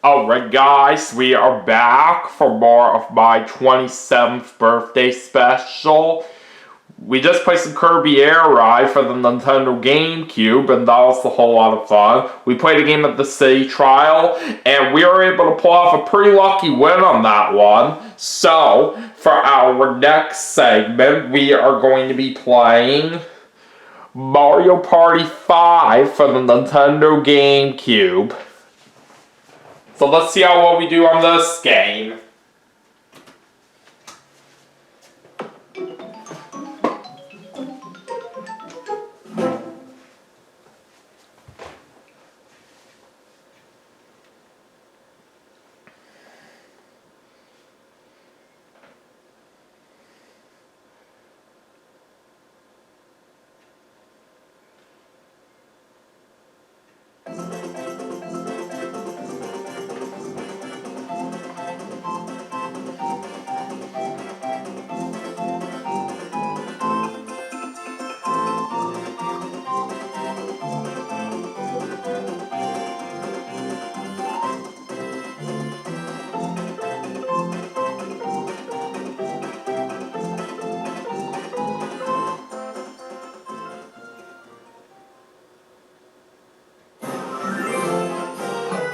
Alright guys, we are back for more of my 27th birthday special. We just played some Kirby Air Ride for the Nintendo GameCube, and that was a whole lot of fun. We played a game at the City Trial, and we were able to pull off a pretty lucky win on that one. So, for our next segment, we are going to be playing Mario Party 5 for the Nintendo GameCube. So let's see how well we do on this game.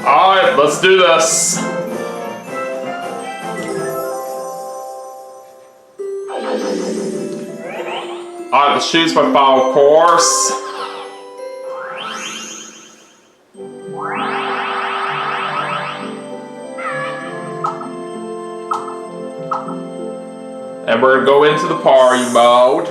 Alright, let's do this. Alright, let's choose my final course. And we're gonna go into the party mode.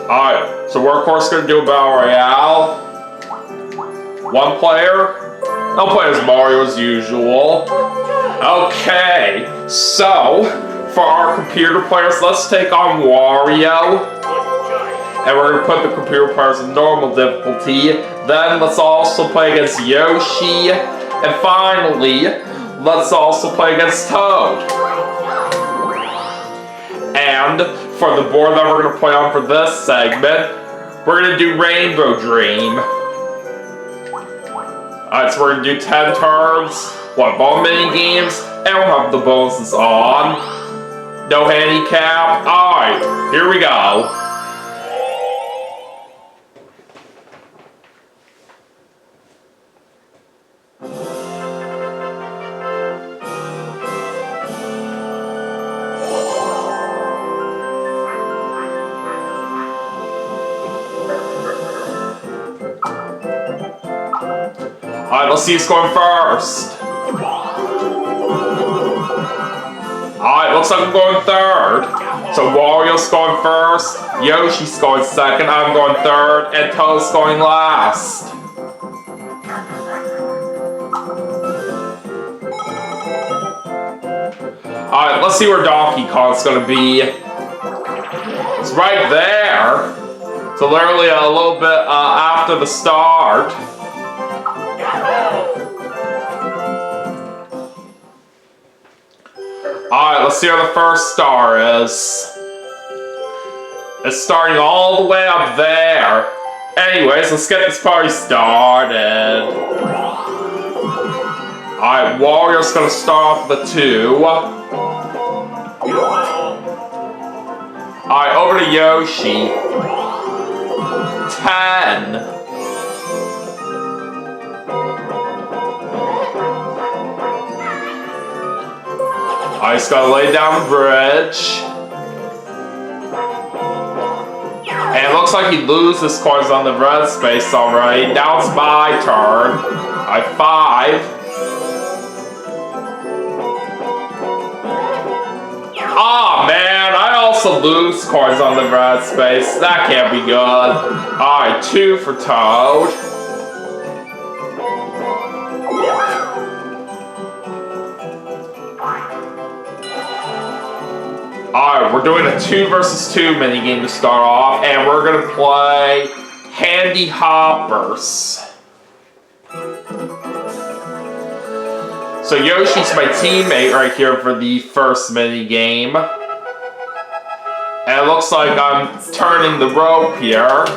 Alright, so we're of course going to do a Battle Royale. One player. No players Mario as usual. Okay, so for our computer players, let's take on Wario. And we're going to put the computer players in normal difficulty. Then let's also play against Yoshi. And finally, let's also play against Toad. And for the board that we're going to play on for this segment, we're going to do Rainbow Dream. Alright, so we're going to do 10 turns, one ball mini games, and we'll have the bonuses on. No handicap. Alright, here we go. Alright, let's see who's going first. Alright, looks like I'm going third. So Wario's going first, Yoshi's going second, I'm going third, and Toad's going last. Alright, let's see where Donkey Kong's gonna be. It's right there. So literally a little bit after the start. Alright, let's see where the first star is. It's starting all the way up there. Anyways, let's get this party started. Alright, Wario's gonna start off with a 2. Alright, over to Yoshi. 10. I just gotta lay down the bridge. And it looks like he loses coins on the red space already. Now it's my turn. I 5. Ah, man, I also lose coins on the red space. That can't be good. Alright, 2 for Toad. Alright, we're doing a 2 versus 2 minigame to start off, and we're going to play Handy Hoppers. So Yoshi's my teammate right here for the first mini game. And it looks like I'm turning the rope here.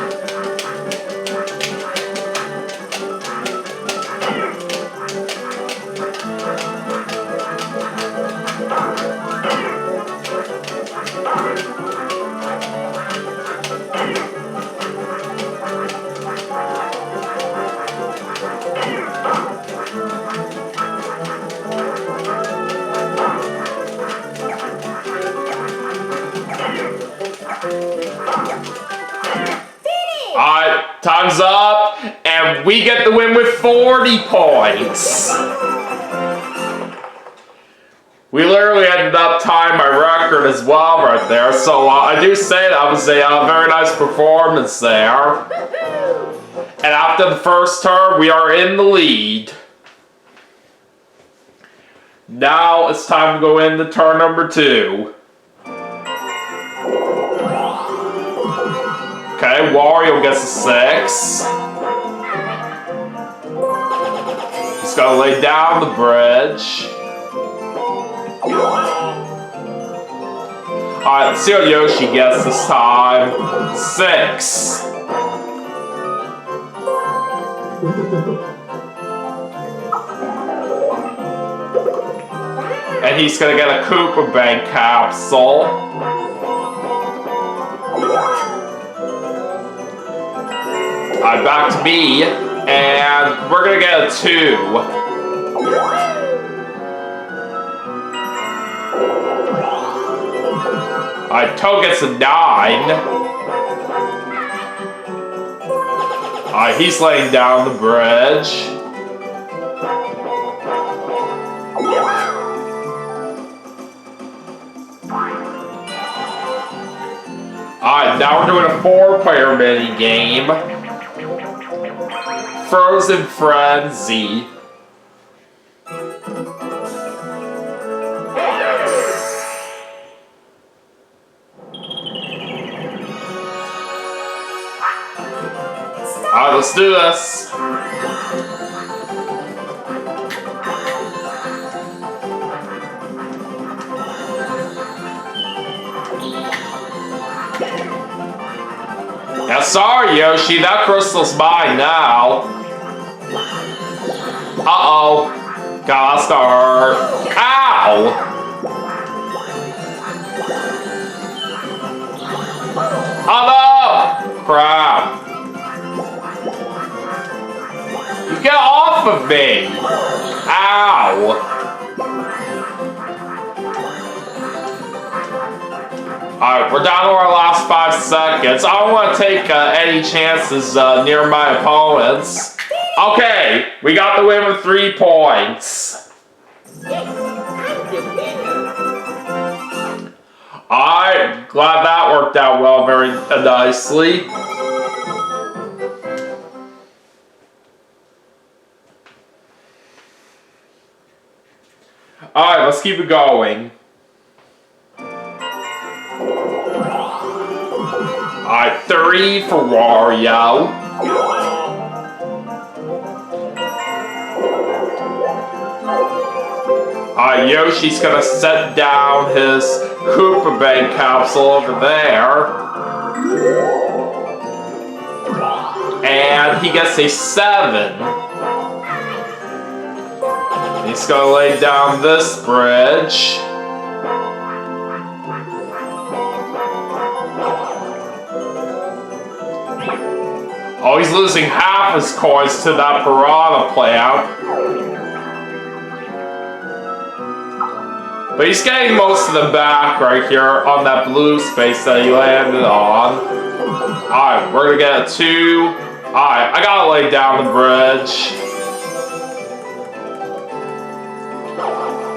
Alright, time's up, and we get the win with 40 points. We literally ended up tying my record as well right there, so I do say that was a very nice performance there. And after the first turn, we are in the lead. Now it's time to go into turn number 2. Okay, Wario gets a 6. He's gonna lay down the bridge. Alright, let's see what Yoshi gets this time. 6. And he's gonna get a Koopa Bank capsule. Alright, back to me, and we're gonna get a 2. Alright, Toad gets a 9. Alright, he's laying down the bridge. Alright, now we're doing a 4-player mini game. Frozen Frenzy. Alright, let's do this. Yeah, sorry, Yoshi, that crystal's mine now. Uh-oh. Gotta start. Ow! Oh no! Crap. You get off of me! Ow! Alright, we're down to our last 5 seconds. I don't want to take any chances near my opponents. Okay, we got the win with 3 points. Alright, glad that worked out well very nicely. Alright, let's keep it going. Alright, 3 for Wario. Yoshi's gonna set down his Koopa Bank capsule over there. And he gets a 7. He's gonna lay down this bridge. Oh, he's losing half his coins to that piranha plant. But he's getting most of them back right here on that blue space that he landed on. Alright, we're gonna get a 2. Alright, I gotta lay down the bridge.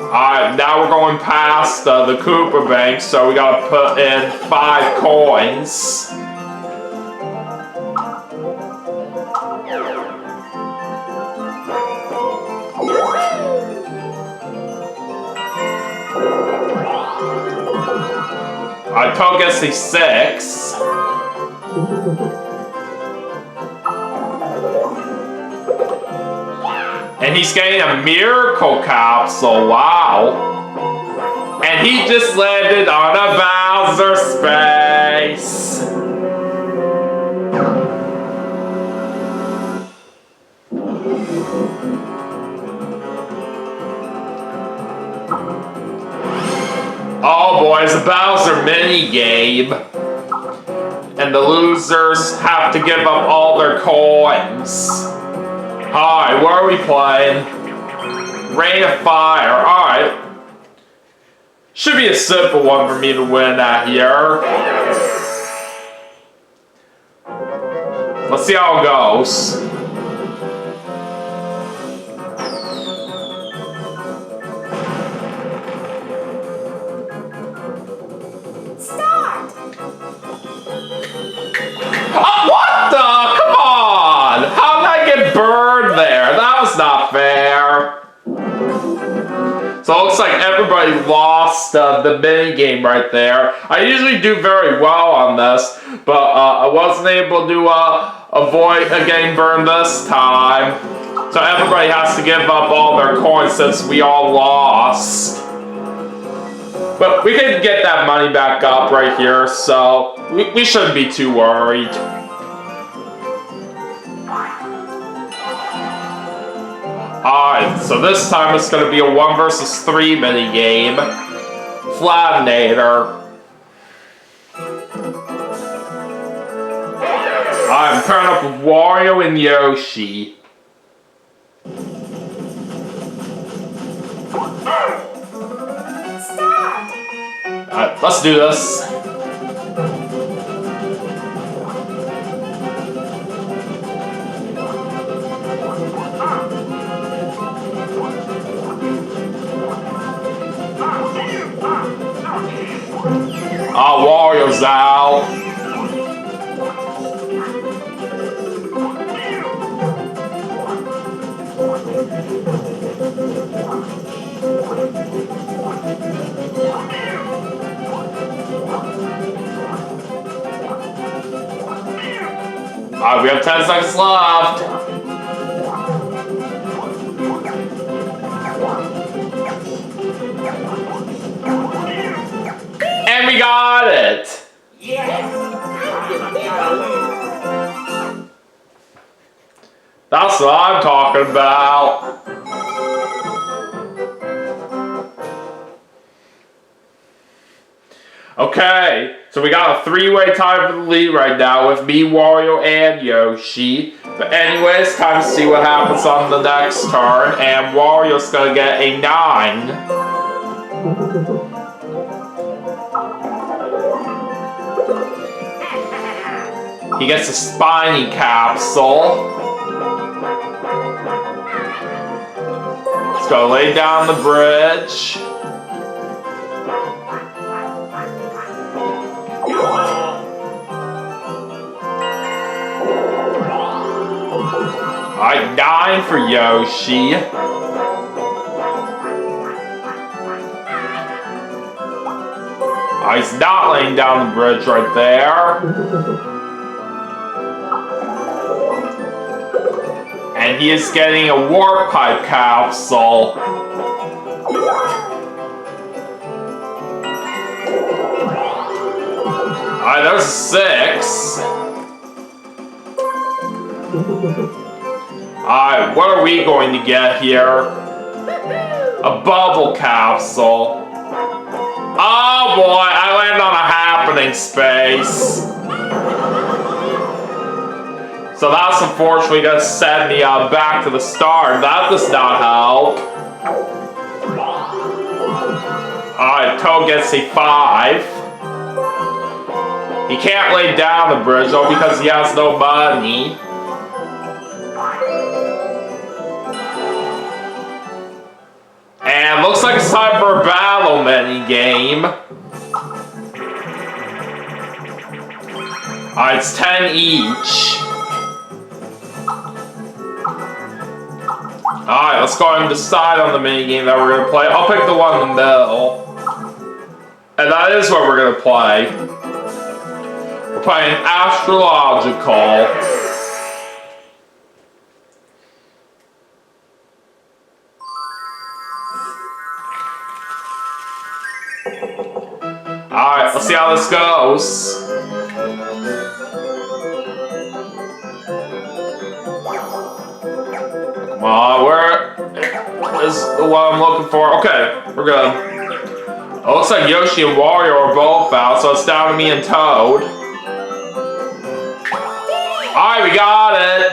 Alright, now we're going past the Koopa Bank, so we gotta put in 5 coins. Toad gets a 6. And And he's getting a miracle capsule, wow. And he just landed on a Bowser space. Oh boy, it's a Bowser mini-game. And the losers have to give up all their coins. Alright, what are we playing? Rain of Fire, alright. Should be a simple one for me to win at here. Let's see how it goes. Start! Oh, what the? Come on! How did I get burned there? That was not fair. So it looks like everybody lost the mini game right there. I usually do very well on this, but I wasn't able to avoid getting burned this time. So everybody has to give up all their coins since we all lost. But we can get that money back up right here, so we shouldn't be too worried. Alright, so this time it's going to be a 1 versus 3 mini game. Flatinator. I'm pairing up with Wario and Yoshi. Alright, let's do this. Wario's out. Alright, we have 10 seconds left. And we got it! That's what I'm talking about. Okay, so we got a three-way tie for the lead right now with me, Wario, and Yoshi. But anyways, time to see what happens on the next turn, and Wario's gonna get a 9. He gets a spiny capsule. Let's go lay down the bridge. Alright, 9 for Yoshi. He's not laying down the bridge right there. And he is getting a warp pipe capsule. Alright, there's a 6. Alright, what are we going to get here? A bubble capsule. Oh boy, I landed on a happening space. So that's unfortunately going to send me back to the start. That does not help. Alright, Toad gets a 5. He can't lay down the bridge though because he has no money. And looks like it's time for a battle mini game. Alright, it's 10 each. Alright, let's go ahead and decide on the mini game that we're going to play. I'll pick the one in the middle. And that is what we're going to play. We're playing Astrological. Alright, let's see how this goes. Come on, where is the one I'm looking for? Okay, we're good. It looks like Yoshi and Wario are both out, so it's down to me and Toad. Alright, we got it!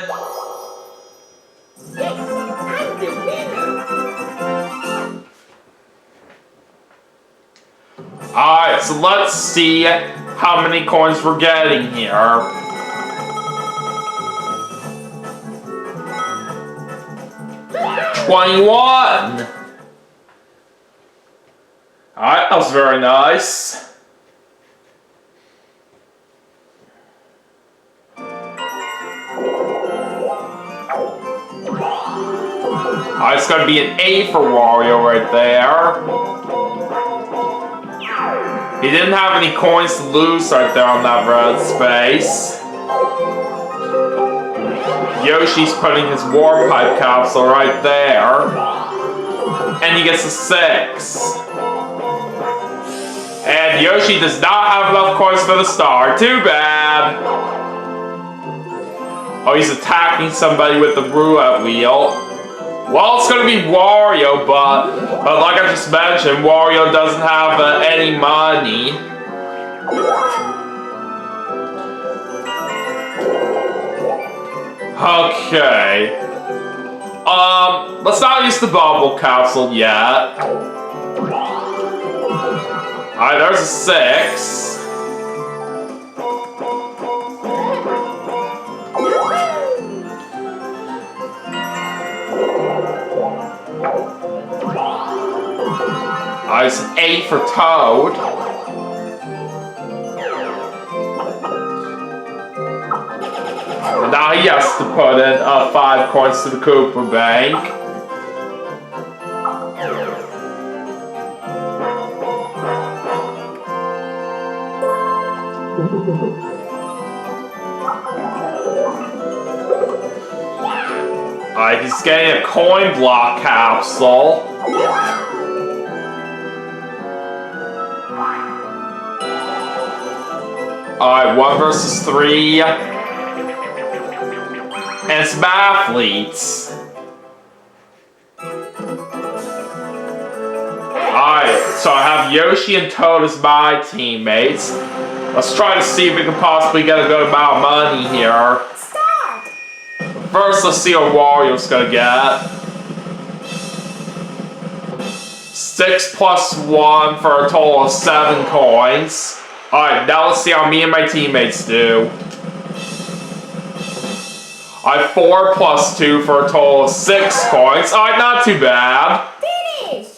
I'm the winner. Alright, so let's see how many coins we're getting here. $21! Alright, that was very nice. Alright, it's gonna be an A for Wario right there. He didn't have any coins to lose right there on that red space. Yoshi's putting his warp pipe capsule right there. And he gets a 6. And Yoshi does not have enough coins for the star. Too bad. Oh, he's attacking somebody with the roulette wheel. Well, it's gonna be Wario, but like I just mentioned, Wario doesn't have any money. Okay. Let's not use the bubble capsule yet. Alright, there's a 6. Alright, it's an 8 for Toad. And now he has to put in 5 coins to the Koopa Bank. Alright, he's getting a coin block capsule. Alright, 1 versus 3. And some athletes. Alright, so I have Yoshi and Toad as my teammates. Let's try to see if we can possibly get a good amount of money here. Start. First, let's see what Wario's gonna get. 6 plus 1 for a total of 7 coins. Alright, now let's see how me and my teammates do. I have 4 plus 2 for a total of 6 coins. Alright, not too bad. Finish.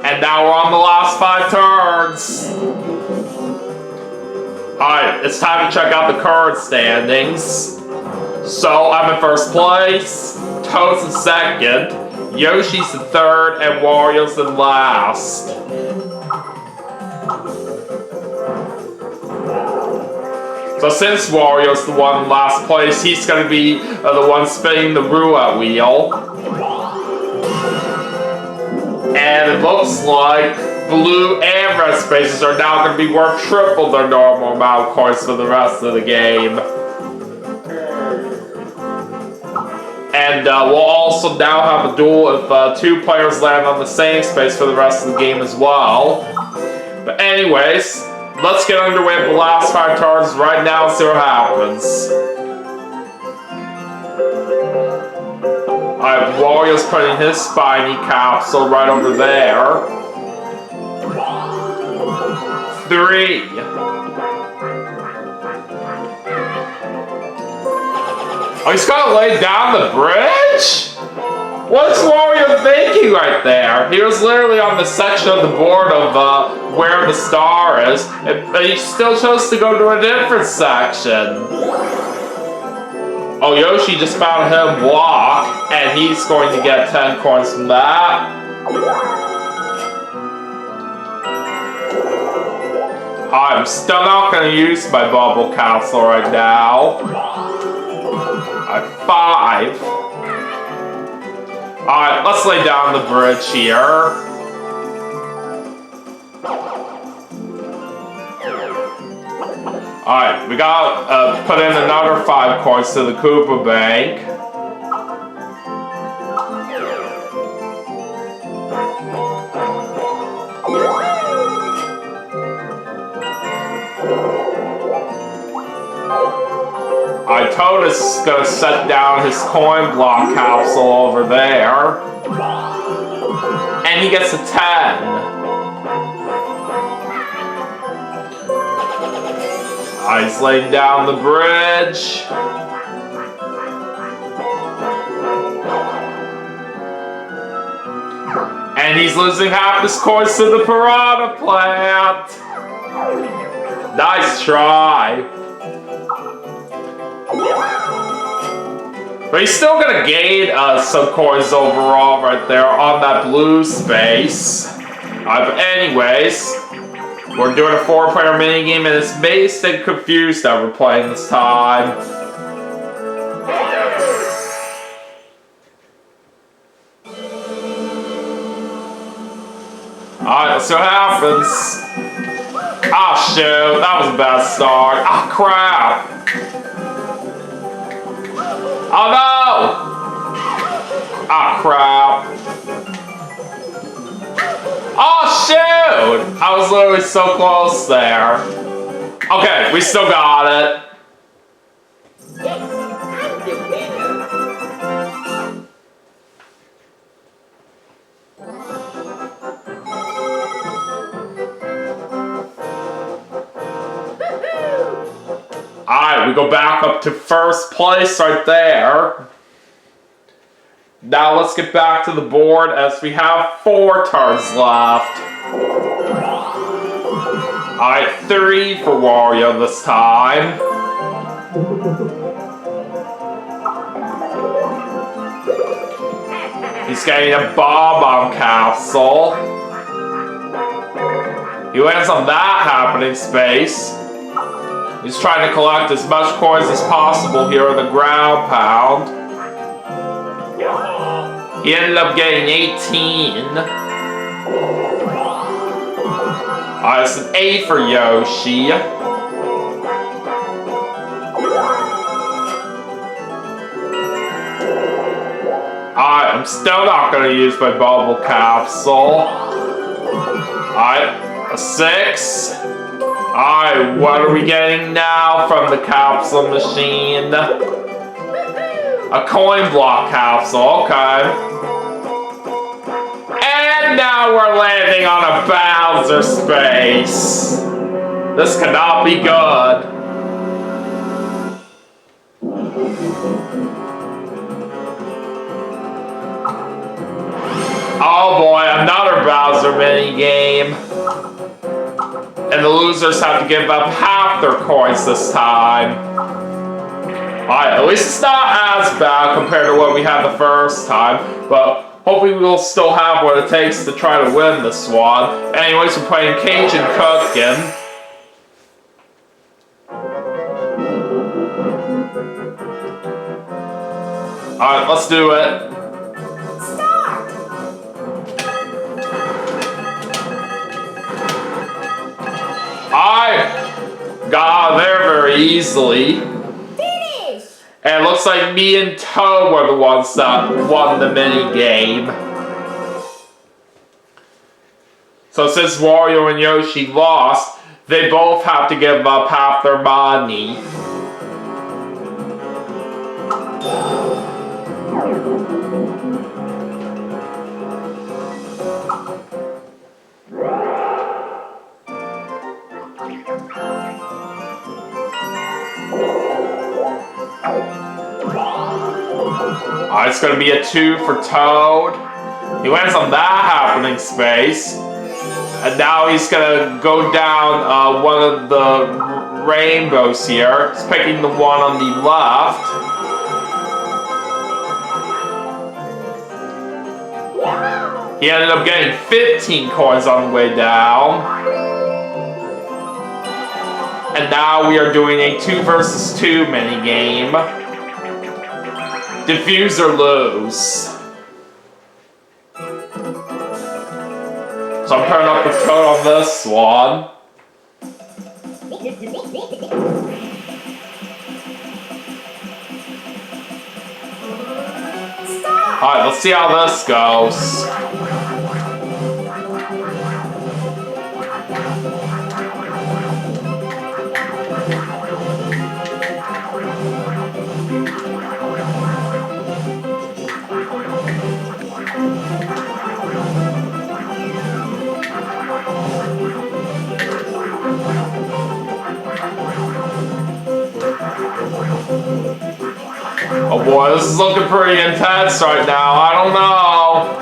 And now we're on the last 5 turns. Alright, it's time to check out the current standings. So, I'm in first place, Toad's in second, Yoshi's in third, and Wario's in last. So since Wario's the one in last place, he's going to be the one spinning the roulette wheel. And it looks like blue and red spaces are now going to be worth triple their normal amount of coins for the rest of the game. And we'll also now have a duel if 2 players land on the same space for the rest of the game as well. But anyways, let's get underway with the last 5 turns right now and see what happens. Alright, Wario's putting his spiny capsule right over there. 3. Oh, he's gonna lay down the bridge? What's Wario thinking right there? He was literally on the section of the board of where the star is, but he still chose to go to a different section. Oh, Yoshi just found him block, and Alright, he's going to get 10 coins from that. I'm still not going to use my bubble capsule right now. I have 5. Alright, let's lay down the bridge here. Alright, we got put in another 5 coins to the Koopa Bank. Toad's is gonna set down his coin block capsule over there. And he gets a 10. He's laying down the bridge. And he's losing half his coins to the piranha plant. Nice try. But he's still gonna gain some coins overall right there on that blue space. But anyways, we're doing a 4-player minigame and it's based and confused that we're playing this time. Alright, let's see what happens. Ah, shoot, that was a bad start. Ah, crap. Oh no! Ah, crap. Oh shoot! I was literally so close there. Okay, we still got it. Yes, I'm the winner. Alright, we go back up to first place right there. Now let's get back to the board as we have 4 turns left. Alright, 3 for Wario this time. He's getting a Bob-omb capsule. He lands on that happening space. He's trying to collect as much coins as possible here in the ground pound. He ended up getting 18. Alright, it's an 8 for Yoshi. Alright, I'm still not going to use my bubble capsule. Alright, a 6. Alright, what are we getting now from the capsule machine? A coin block capsule, okay. And now we're landing on a Bowser space. This cannot be good. Oh boy, another Bowser minigame. And the losers have to give up half their coins this time. Alright, at least it's not as bad compared to what we had the first time, but hopefully we'll still have what it takes to try to win this one. Anyways, we're playing Cajun Cookin'. Alright, let's do it. I got there very easily. Finish! And it looks like me and Toad were the ones that won the mini game. So since Wario and Yoshi lost, they both have to give up half their money. It's going to be a 2 for Toad. He lands on that happening space. And now he's going to go down one of the rainbows here. He's picking the one on the left. He ended up getting 15 coins on the way down. And now we are doing a 2 versus 2 minigame. Diffuse or lose. So I'm putting up the code on this one. Alright, let's see how this goes. Oh boy, this is looking pretty intense right now. I don't know.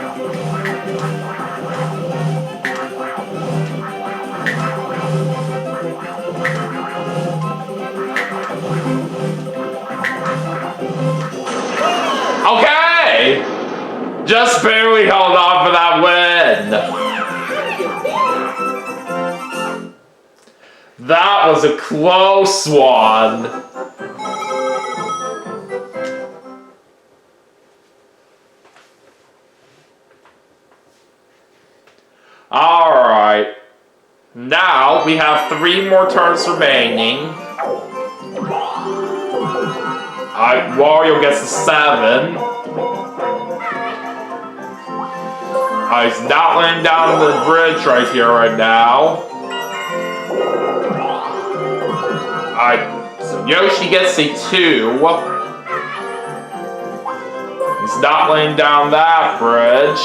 Okay! Just barely held on for that win. That was a close one. Alright. Now we have 3 more turns remaining. Alright, Wario gets a 7. Alright, he's not laying down the bridge right here, right now. Alright, so Yoshi gets a 2. He's not laying down that bridge.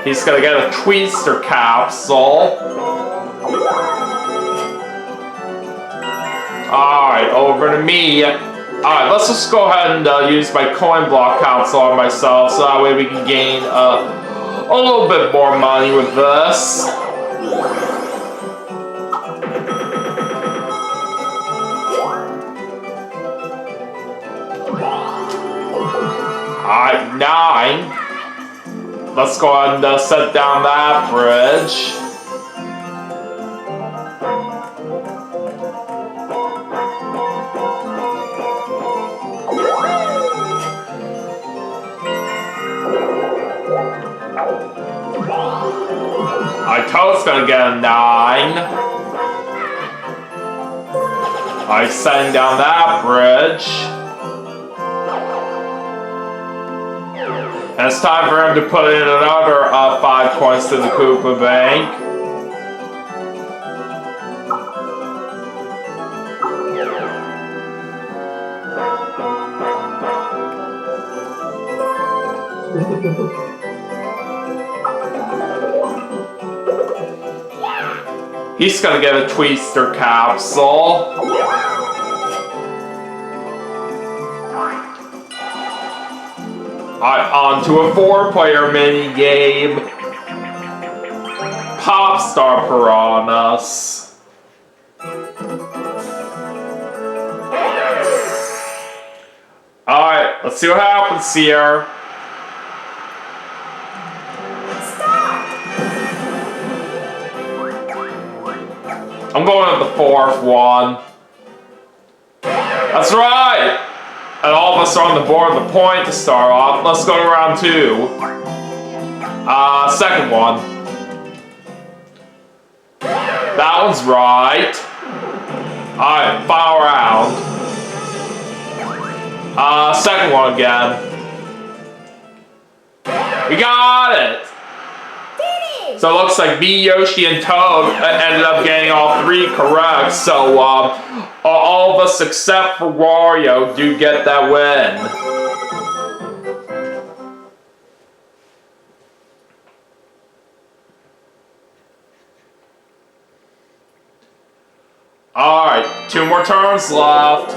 He's gonna get a Twister capsule. Alright, over to me. Alright, let's just go ahead and use my coin block capsule on myself so that way we can gain a little bit more money with this. Alright, 9. Let's go ahead and set down that bridge. Toad's gonna get a 9. I'm setting down that bridge. And it's time for him to put in another 5 coins to the Koopa Bank. He's gonna get a Twister capsule. On to a 4-player mini game. Pop Star Piranhas. Alright, let's see what happens here. I'm going with the 4th one. That's right! And all of us are on the board with a point to start off. Let's go to round 2. Second one. That one's right. Alright, final round. Second one again. We got it! So it looks like me, Yoshi, and Toad ended up getting all 3 correct. So all of us except for Wario do get that win. Alright, 2 more turns left.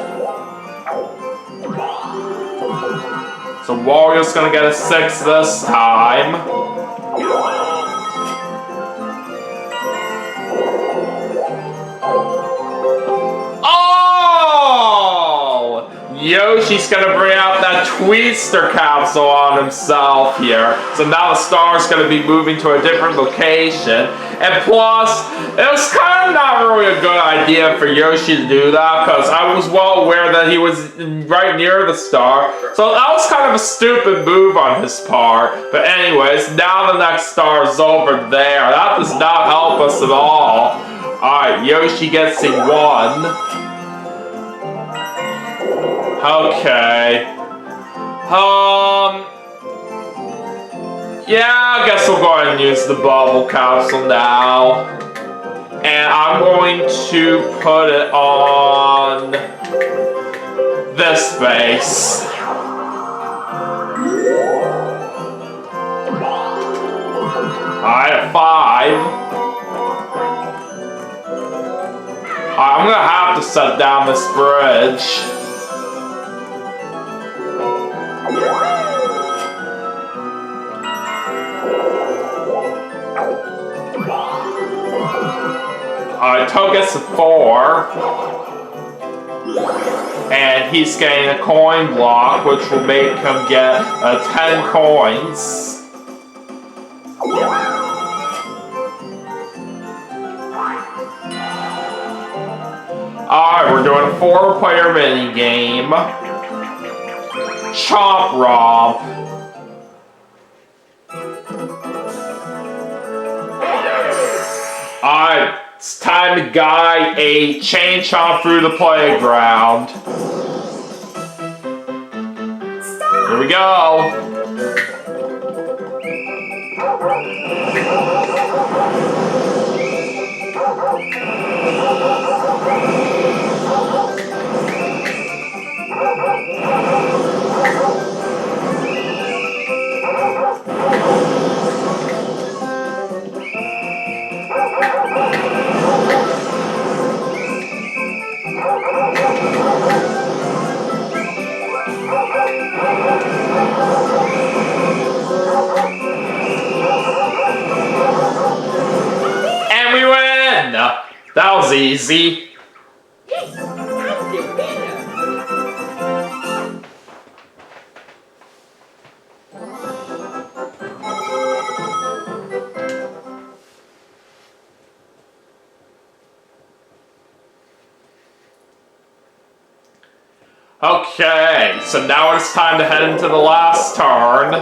So Wario's gonna get a 6 this time. Yoshi's gonna bring out that Twister capsule on himself here. So now the star's gonna be moving to a different location. And plus, it was kind of not really a good idea for Yoshi to do that, because I was well aware that he was right near the star. So that was kind of a stupid move on his part. But anyways, now the next star is over there. That does not help us at all. Alright, Yoshi gets a 1. Okay. Yeah, I guess we'll go ahead and use the bubble capsule now. And I'm going to put it on this base. Alright, at 5. I'm gonna have to set down this bridge. Alright, Toad gets a 4. And he's getting a coin block, which will make him get 10 coins. Alright, we're doing a 4-player mini game. Chomp Romp. Alright, it's time to guide a chain chomp through the playground. Here we go. And we win! That was easy. Yes, I'm the winner. Okay, so now it's time to head into the last turn.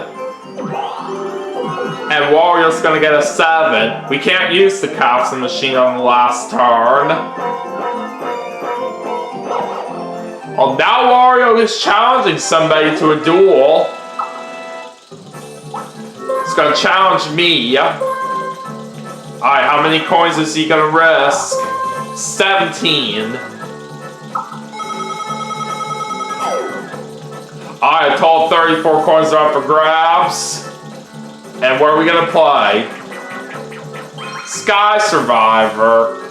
And Wario's gonna get a 7. We can't use the capsule machine on the last turn. Well, now Wario is challenging somebody to a duel. He's gonna challenge me. Alright, how many coins is he gonna risk? 17. Alright, total 34 coins are up for grabs. And where are we gonna play? Sky Survivor.